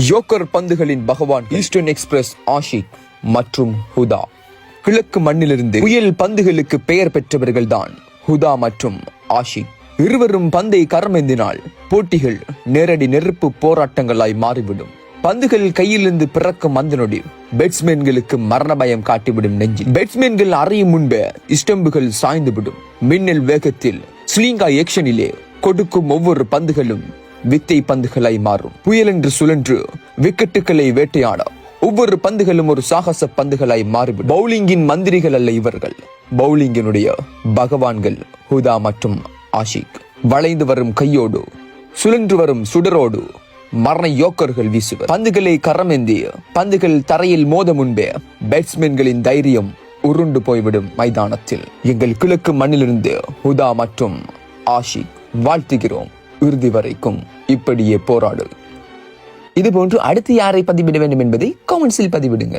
Yorker பந்துகளின் பகவான் eastern express Ashiq மற்றும் ஹுதா. கிழக்கு மண்ணிலிருந்து புயல் பந்துகளுக்கு பெயர் பெற்றவர்கள் தான் ஹுதா மற்றும் ஆஷிக். இருவரும் பந்தை கரமேந்தினால் போட்டிகள் நேரடி நெருப்பு போராட்டங்களாய் மாறிவிடும். பந்துகள் கையிலிருந்து பிறக்கும் அந்த நொடி பேட்ஸ்மேன்களுக்கு மரண பயம் காட்டிவிடும் நெஞ்சில். பேட்ஸ்மேன்கள் அறையும் முன்பே ஸ்டம்புகள் சாய்ந்துவிடும். மின்னல் வேகத்தில் ஸ்லிங்கா ஆக்ஷனிலே கொடுக்கும் ஒவ்வொரு பந்துகளும் வித்தை பந்துகளாய் மாறும். புயல் என்று சுழன்று விக்கெட்டுகளை வேட்டையாட ஒவ்வொரு பந்துகளும் ஒரு சாகச பந்துகளாய் மாறிவிடும். பவுலிங்கின் மந்திரிகள் அல்ல இவர்கள், பவுலிங்கினுடைய பகவான்கள் ஹுதா மற்றும் ஆஷிக். வளைந்து வரும் கையோடு சுழன்று வரும் சுடரோடு மரண யோக்கர்கள் வீசுவர். பந்துகளை கரமேந்திய பந்துகள் தரையில் மோத முன்பே பேட்ஸ்மேன்களின் தைரியம் உருண்டு போய்விடும் மைதானத்தில். எங்கள் கிழக்கு மண்ணிலிருந்து ஹுதா மற்றும் ஆஷிக் வாழ்த்துகிறோம். இறுதி வரைக்கும் இப்படியே போராடு. இதுபோன்று அடுத்து யாரை பதிவிட வேண்டும் என்பதை கமெண்ட்ஸில் பதிவிடுங்கள்.